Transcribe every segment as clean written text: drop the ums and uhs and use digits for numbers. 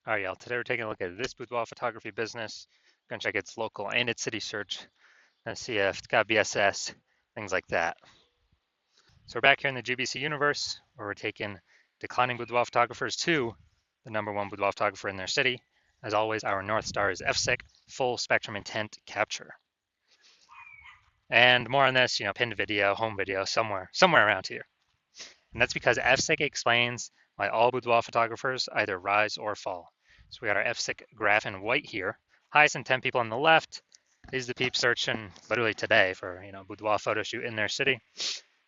All right, y'all. Today we're taking a look at this boudoir photography business. Gonna check its local and its city search and see if it's got BSS, things like that. So we're back here in the GBC universe where we're taking declining boudoir photographers to the #1 boudoir photographer in their city. As always, our North Star is FSIC, full spectrum intent capture. And more on this, pinned video, home video, somewhere around here. And that's because FSIC explains why all boudoir photographers either rise or fall. So we got our FSIC graph in white here. Highest intent people on the left. These are the peeps searching literally today for boudoir photo shoot in their city.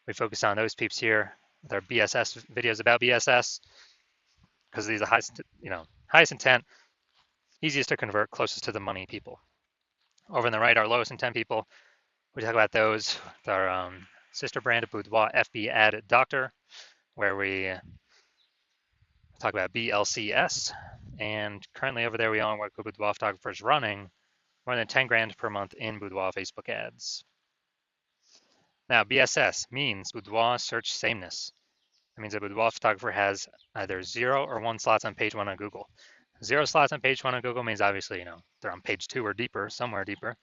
We focus on those peeps here with our BSS videos about BSS because these are highest intent, easiest to convert, closest to the money people. Over on the right, our lowest intent people. We talk about those with our sister brand of Boudoir FB Ad Doctor, where we talk about BLCS. And currently over there, we only work with boudoir photographers running more than 10 grand per month in boudoir Facebook ads. Now, BSS means boudoir search sameness. That means a boudoir photographer has either 0 or 1 slots on page 1 on Google. 0 slots on page 1 on Google means obviously, they're on page 2 or deeper, somewhere deeper.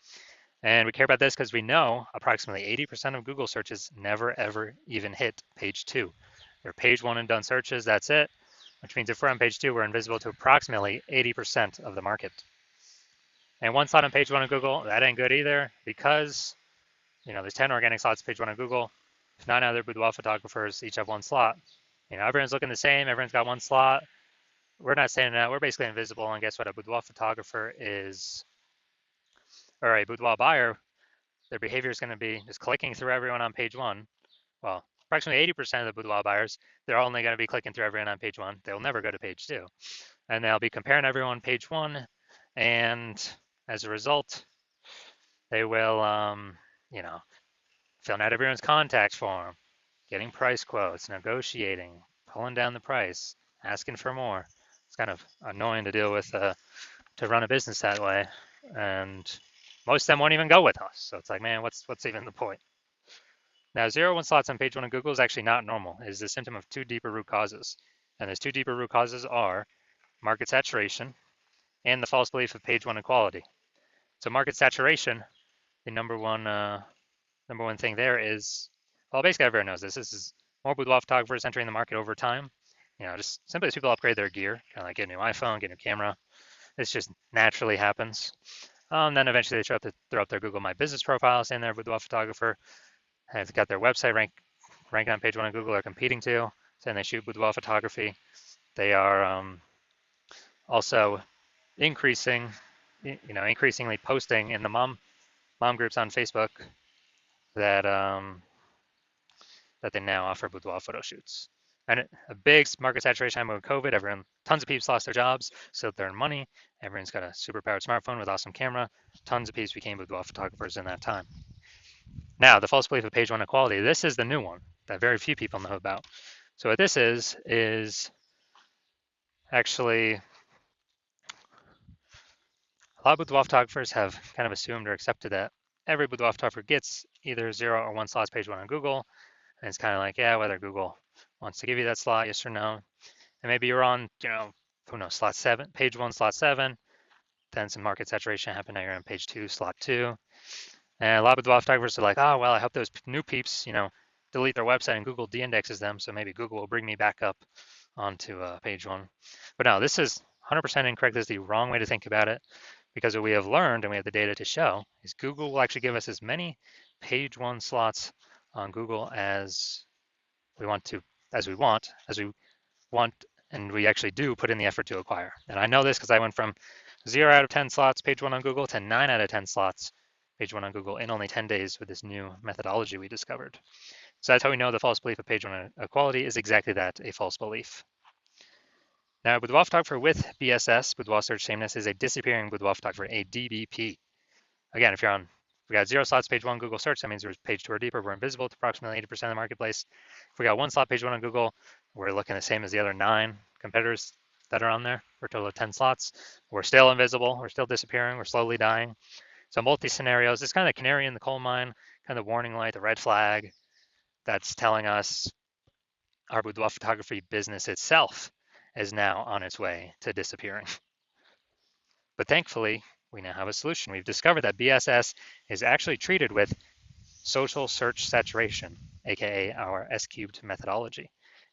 And we care about this because we know approximately 80% of Google searches never ever even hit page 2. They're page 1 and done searches, that's it. Which means if we're on page 2, we're invisible to approximately 80% of the market. And 1 slot on page 1 of Google, that ain't good either because, there's 10 organic slots page 1 of Google. If 9 other boudoir photographers each have 1 slot, everyone's looking the same, everyone's got 1 slot. We're not saying that, we're basically invisible. And guess what? A boudoir photographer or a boudoir buyer, their behavior is going to be just clicking through everyone on page 1. Well, approximately 80% of the boudoir buyers, they're only going to be clicking through everyone on page 1. They'll never go to page 2. And they'll be comparing everyone on page 1. And as a result, they will, filling out everyone's contact form, getting price quotes, negotiating, pulling down the price, asking for more. It's kind of annoying to deal with, to run a business that way. And most of them won't even go with us. So it's like, man, what's even the point? Now, 0 1 slots on page 1 of Google is actually not normal. It is a symptom of 2 deeper root causes. And those 2 deeper root causes are market saturation and the false belief of page 1 equality. So market saturation, the number one thing there is, well, basically everyone knows this. This is more boudoir photographers entering the market over time. Just simply as people upgrade their gear, kind of like get a new iPhone, get a new camera. This just naturally happens. Then eventually they throw up their Google My Business profile saying they're a boudoir photographer. They've got their website ranked on page 1 of Google they're competing to, saying they shoot boudoir photography. They are also increasingly posting in the mom groups on Facebook that they now offer boudoir photo shoots. And a big market saturation time with COVID, tons of people lost their jobs, so they earn money. Everyone's got a super powered smartphone with awesome camera. Tons of people became boudoir photographers in that time. Now, the false belief of page 1 equality, this is the new one that very few people know about. So what this is actually a lot of boudoir photographers have kind of assumed or accepted that every boudoir photographer gets either 0 or 1 slots page 1 on Google. And it's kind of like, yeah, whether Google wants to give you that slot, yes or no. And maybe you're on, who knows, slot 7, page 1, slot 7. Then some market saturation happened. Now you're on page 2, slot 2. And a lot of boudoir photographers are like, oh, well, I hope those new peeps, delete their website and Google de-indexes them. So maybe Google will bring me back up onto page 1. But no, this is 100% incorrect. This is the wrong way to think about it. Because what we have learned, and we have the data to show, is Google will actually give us as many page 1 slots on Google as we want, and we actually do put in the effort to acquire. And I know this because I went from 0 out of 10 slots page 1 on Google to 9 out of 10 slots page 1 on Google in only 10 days with this new methodology we discovered. So that's how we know the false belief of page 1 equality is exactly that, a false belief. Now, boudoir photographer with BSS, boudoir search sameness, is a disappearing boudoir photographer, a DBP. Again, if we got 0 slots page 1 Google search, that means we're page 2 or deeper, we're invisible to approximately 80% of the marketplace. If we got 1 slot page 1 on Google, we're looking the same as the other 9 competitors that are on there for a total of 10 slots. We're still invisible, we're still disappearing, we're slowly dying. So multi scenarios, it's kind of the canary in the coal mine, kind of the warning light, the red flag that's telling us our boudoir photography business itself is now on its way to disappearing. But thankfully, we now have a solution. We've discovered that BSS is actually treated with social search saturation, aka our S-cubed methodology.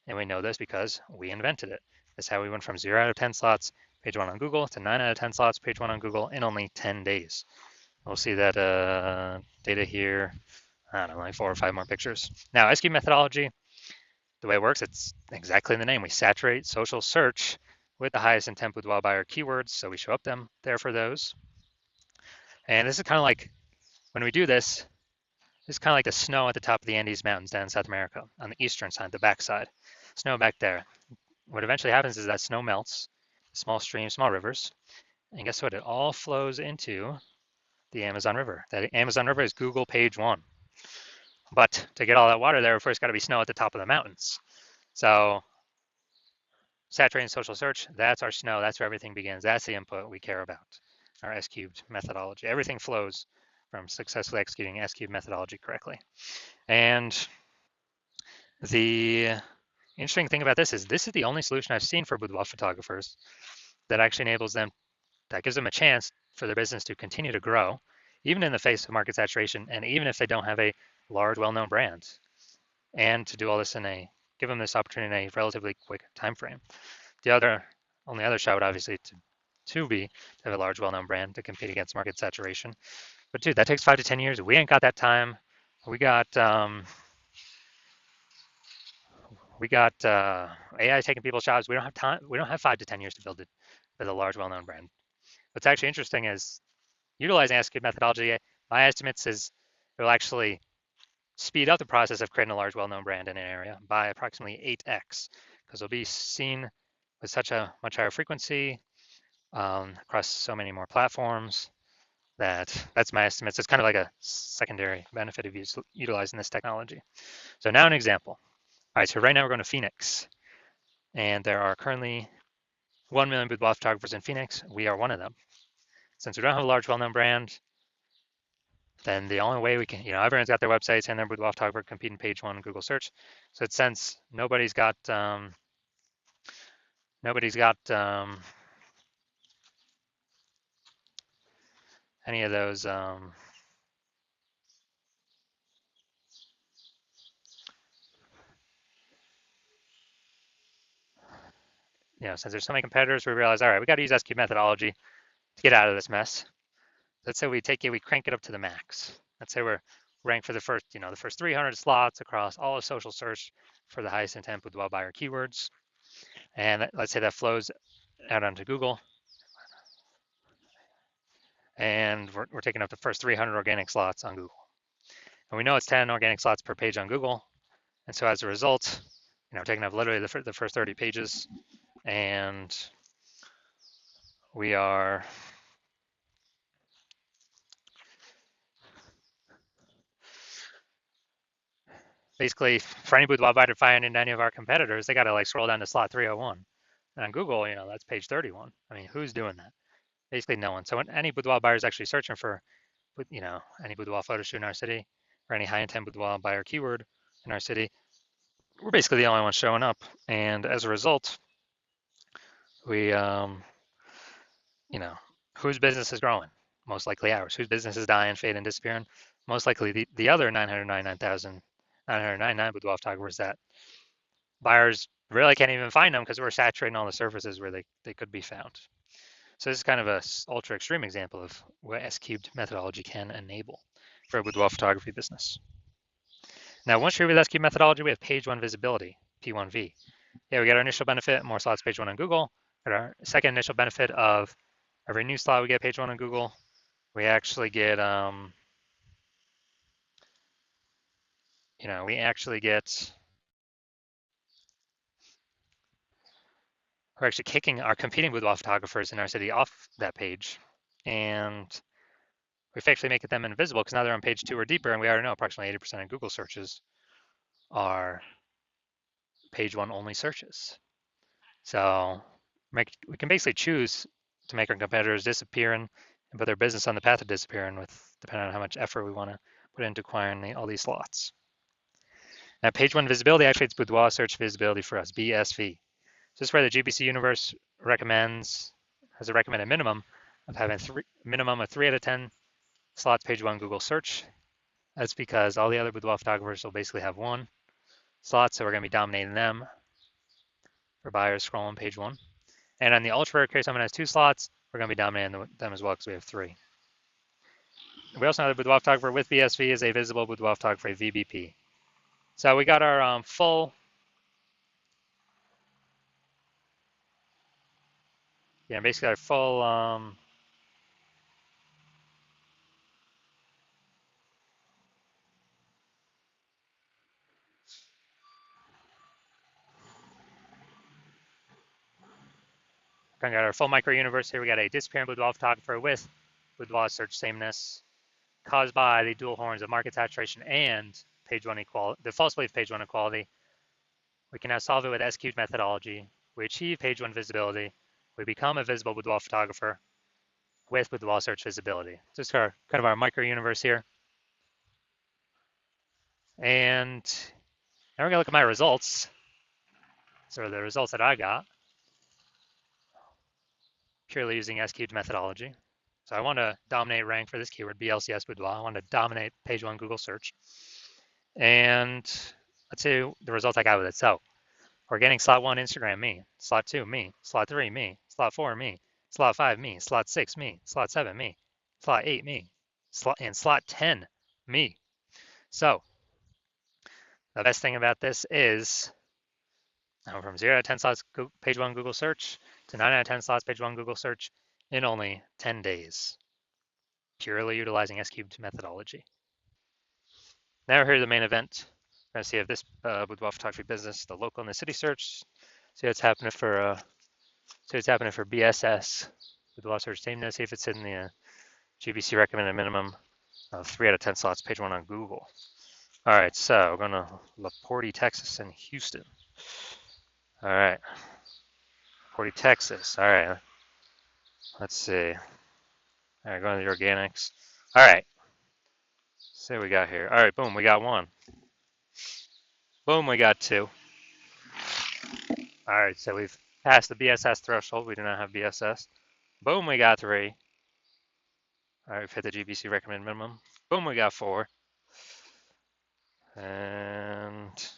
And we know this because we invented it. That's how we went from 0 out of 10 slots, page 1 on Google, to 9 out of 10 slots, page 1 on Google in only 10 days. We'll see that data here, I don't know, like 4 or 5 more pictures. Now, S-cubed methodology, the way it works, it's exactly in the name. We saturate social search with the highest intent boudoir buyer keywords, so we show up there for those. And this is kind of like, when we do this, it's kind of like the snow at the top of the Andes Mountains down in South America on the eastern side, the backside. Snow back there. What eventually happens is that snow melts, small streams, small rivers, and guess what? It all flows into the Amazon River. The Amazon River is Google page 1. But to get all that water there, first got to be snow at the top of the mountains. So saturating social search, that's our snow. That's where everything begins. That's the input we care about, our S-cubed methodology. Everything flows from successfully executing S-cubed methodology correctly. And the interesting thing about this is the only solution I've seen for boudoir photographers that actually enables them, that gives them a chance for their business to continue to grow, even in the face of market saturation, and even if they don't have a large, well-known brand, and to do all this give them this opportunity in a relatively quick time frame. The only other shot would obviously to have a large, well-known brand to compete against market saturation. But dude, that takes 5 to 10 years. We ain't got that time. We got AI taking people's jobs. We don't have time. We don't have 5 to 10 years to build a large, well-known brand. What's actually interesting is utilizing S-cubed methodology. My estimates is it will actually speed up the process of creating a large, well-known brand in an area by approximately 8x, because it'll be seen with such a much higher frequency across so many more platforms. That's my estimates. It's kind of like a secondary benefit of utilizing this technology. So now an example. All right, so right now we're going to Phoenix, and there are currently 1 million boudoir photographers in Phoenix. We are one of them. Since we don't have a large, well-known brand, then the only way we can, everyone's got their websites and their boudoir photographer competing page 1 in Google search. So since nobody's got any of those since there's so many competitors, we realize, all right, we got to use S-cubed methodology to get out of this mess. Let's say we crank it up to the max. Let's say we're ranked for the first 300 slots across all of social search for the highest intent boudoir buyer keywords. And let's say that flows out onto Google. And we're taking up the first 300 organic slots on Google. And we know it's 10 organic slots per page on Google. And so as a result, we're taking up literally the first 30 pages. And we are basically, for any boudoir buyer to find in any of our competitors, they got to scroll down to slot 301. And on Google, that's page 31. I mean, who's doing that? Basically no one. So when any boudoir buyer is actually searching for, any boudoir photo shoot in our city or any high intent boudoir buyer keyword in our city, we're basically the only ones showing up. And as a result, we, whose business is growing? Most likely ours. Whose business is dying, fading, disappearing? Most likely the other 999,999 boudoir photographers that buyers really can't even find them because we're saturating all the surfaces where they could be found. So this is kind of a ultra extreme example of what S-cubed methodology can enable for a boudoir photography business. Now, once you're with S-cubed methodology, we have page 1 visibility, P1V. Yeah, we get our initial benefit, more slots page 1 on Google. Got our second initial benefit of every new slot we get page 1 on Google. We actually get, we're actually kicking our competing boudoir photographers in our city off that page. And we've actually making them invisible because now they're on page 2 or deeper, and we already know approximately 80% of Google searches are page 1 only searches. So we can basically choose to make our competitors disappear and put their business on the path of disappearing depending on how much effort we want to put into acquiring all these slots. Now, page 1 visibility, actually it's boudoir search visibility for us, BSV. So this is where the GPC universe has a recommended minimum of having minimum of 3 out of 10 slots page one Google search. That's because all the other boudoir photographers will basically have one slot, so we're going to be dominating them for buyers scrolling page one. And on the ultra rare case, someone has 2 slots, we're going to be dominating them as well because we have 3. We also know the boudoir photographer with BSV is a visible boudoir photographer, VBP. So we got our full, basically our full got our full micro universe here. We got a disappearing boudoir photographer with boudoir search sameness caused by the dual horns of market saturation and page one equality, the false belief page one equality. We can now solve it with S-cubed methodology. We achieve page one visibility. We become a visible boudoir photographer with boudoir search visibility. Just our kind of our micro universe here. And now we're gonna look at my results. So the results that I got, purely using S-cubed methodology. So I want to dominate rank for this keyword, BLCS boudoir. I want to dominate page one Google search. And let's see the results I got with it. So we're getting slot 1, Instagram, me. Slot 2, me. Slot 3, me. Slot 4, me. Slot 5, me. Slot 6, me. Slot 7, me. Slot 8, me. And slot 10, me. So the best thing about this is I'm from 0 out of 10 slots page one Google search to 9 out of 10 slots page one Google search in only 10 days, purely utilizing S-cubed methodology. Now here's the main event. We're gonna see if this boudoir photography business, the local and the city search, see what's happening for BSS, boudoir search sameness, see if it's in the GBC recommended minimum of 3 out of 10 slots page one on Google. All right, so we're going to LaPorte, Texas, and Houston. All right, LaPorte, Texas. All right, let's see. All right, going to the organics. All right, see what we got here. All right, boom, we got 1. Boom, we got 2. All right, so we've passed the BSS threshold. We do not have BSS. Boom, we got 3. All right, we've hit the GBC recommended minimum. Boom, we got 4. And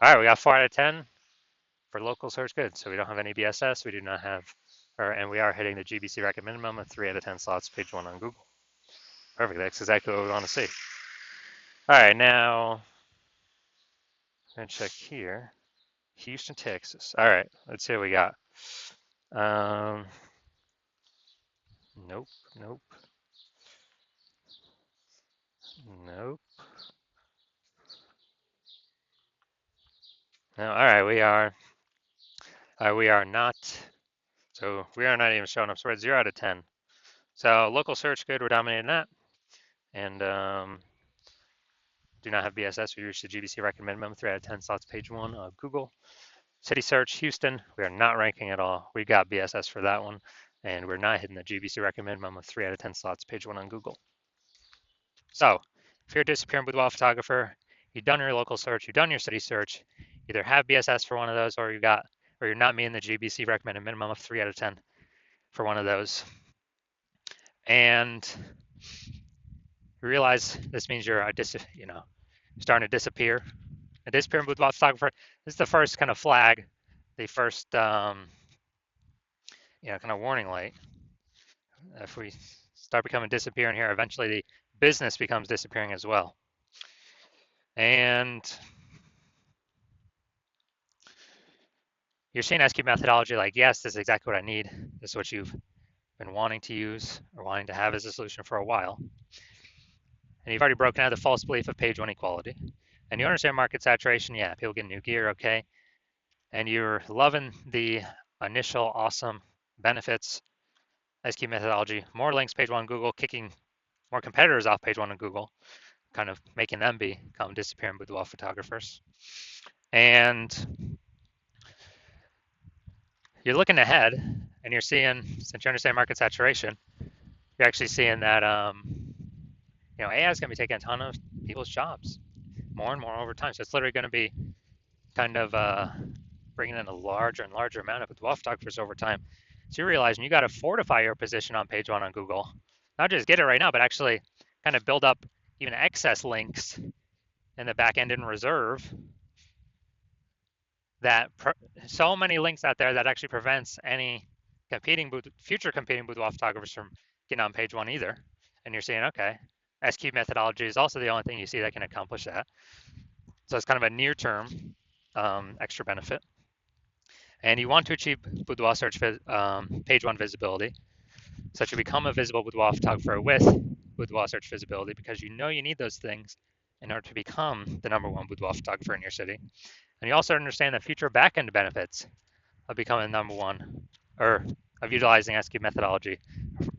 all right, we got 4 out of 10 for local search. Good. So we don't have any BSS. We do not have, and we are hitting the GBC recommended minimum of 3 out of 10 slots page one on Google. Perfect. That's exactly what we want to see. All right, now I'm gonna check here. Houston, Texas. All right, let's see what we got. Nope, nope, nope. No, all right, we are not. So we are not even showing up. So we're at 0 out of 10. So local search, good. We're dominating that, and do not have BSS. We reached the GBC recommended minimum 3 out of 10 slots page one of Google. City search, Houston, we are not ranking at all. We got BSS for that one, and we're not hitting the GBC recommended minimum of 3 out of 10 slots page one on Google. So if you're a disappearing boudoir photographer, you've done your local search, you've done your city search, either have BSS for one of those, or you're not meeting the GBC recommended minimum of 3 out of 10 for one of those. And you realize this means you're starting to disappear. A disappearing boudoir photographer. This is the first kind of flag, the first kind of warning light. If we start becoming disappearing here, eventually the business becomes disappearing as well. And you're seeing S-cubed methodology like, yes, this is exactly what I need. This is what you've been wanting to use or wanting to have as a solution for a while. And you've already broken out the false belief of page one equality. And you understand market saturation. Yeah, people get new gear, okay. And you're loving the initial awesome benefits, S-cubed methodology, more links page one Google, kicking more competitors off page one on Google, kind of making them become disappearing boudoir photographers. And you're looking ahead and you're seeing, since you understand market saturation, you're actually seeing that AI is going to be taking a ton of people's jobs more and more over time. So it's literally going to be kind of bringing in a larger and larger amount of boudoir photographers over time. So you realize you got to fortify your position on page one on Google, not just get it right now, but actually kind of build up even excess links in the back end in reserve that so many links out there that actually prevents any future competing boudoir photographers from getting on page one either. And you're saying, okay, S-cube methodology is also the only thing you see that can accomplish that. So it's kind of a near-term extra benefit. And you want to achieve boudoir search page one visibility, so that you become a visible boudoir photographer with boudoir search visibility, because you know you need those things in order to become the #1 boudoir photographer in your city. And you also understand the future back-end benefits of becoming #1, or of utilizing S-cube methodology.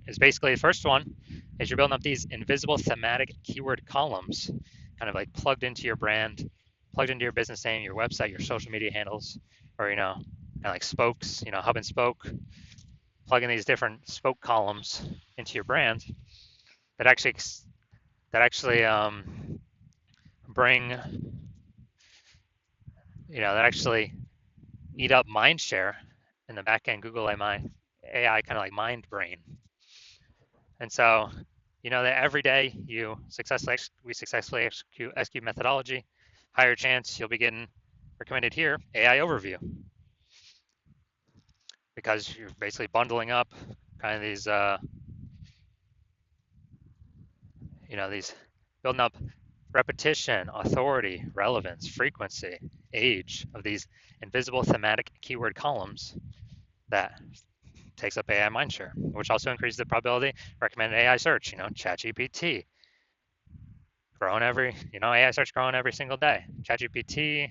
Is basically the first one is you're building up these invisible thematic keyword columns, kind of like plugged into your brand, plugged into your business name, your website, your social media handles, or kind of like spokes, hub and spoke, plugging these different spoke columns into your brand that actually bring, that actually eat up mind share in the back end Google AI kind of like mind brain. And so, that every day we successfully execute S-cube methodology, higher chance you'll be getting recommended here AI overview, because you're basically bundling up kind of these, these building up repetition, authority, relevance, frequency, age of these invisible thematic keyword columns that takes up AI mindshare, which also increases the probability of recommended AI search. ChatGPT growing AI search growing every single day. ChatGPT,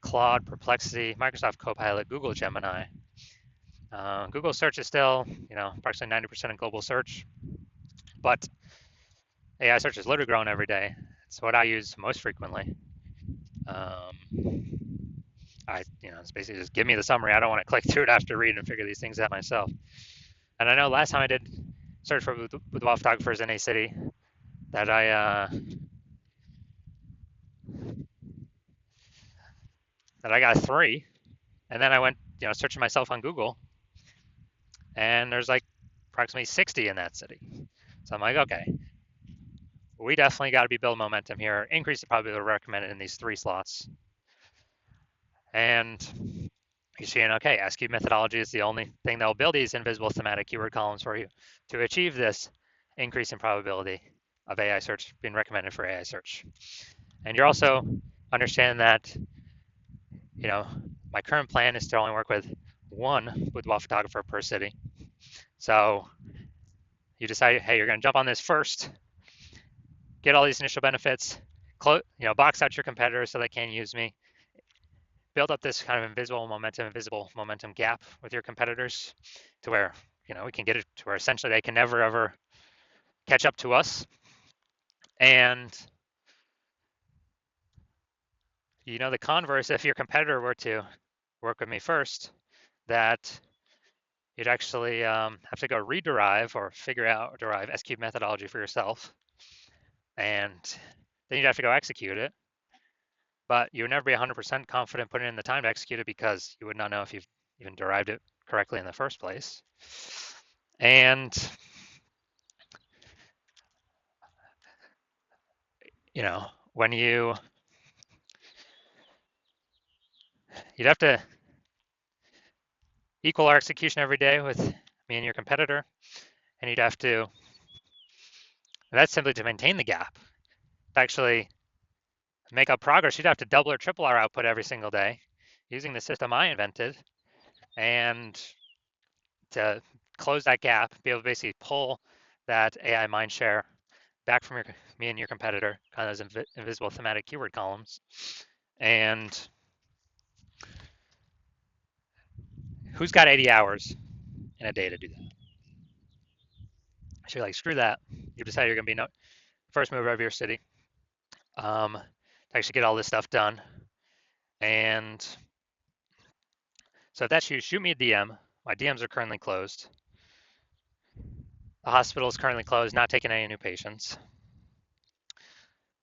Claude, Perplexity, Microsoft Copilot, Google Gemini. Google search is still, approximately 90% of global search, but AI search is literally growing every day. It's what I use most frequently. It's basically just give me the summary. I don't want to click through it after reading and figure these things out myself. And I know last time I did search for boudoir photographers in a city that I got 3, and then I went searching myself on Google, and there's like approximately 60 in that city. So I'm like, okay, we definitely got to be building momentum here, increase the probability recommended in these 3 slots. And you're seeing, okay, S-cube methodology is the only thing that will build these invisible thematic keyword columns for you to achieve this increase in probability of AI search being recommended for AI search. And you're also understanding that, my current plan is to only work with 1 boudoir photographer per city. So you decide, hey, you're going to jump on this first, get all these initial benefits, box out your competitors so they can't use me, build up this kind of invisible momentum gap with your competitors to where, we can get it to where essentially they can never, ever catch up to us. And, the converse, if your competitor were to work with me first, that you'd actually have to go rederive or derive S-cube methodology for yourself. And then you'd have to go execute it. But you would never be 100% confident putting in the time to execute it, because you would not know if you've even derived it correctly in the first place. And, when you'd have to equal our execution every day with me and your competitor, and you'd have to, that's simply to maintain the gap. To actually make up progress, you'd have to double or triple our output every single day using the system I invented, and to close that gap, be able to basically pull that AI mindshare back from me and your competitor, kind of those invisible thematic keyword columns. And who's got 80 hours in a day to do that? So you're like, screw that. You decide you're going to be first mover of your city, to actually get all this stuff done. And so if that's you, shoot me a DM. My DMs are currently closed. The hospital is currently closed, not taking any new patients.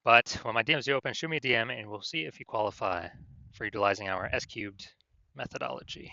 But when my DMs do open, shoot me a DM and we'll see if you qualify for utilizing our S-cubed methodology.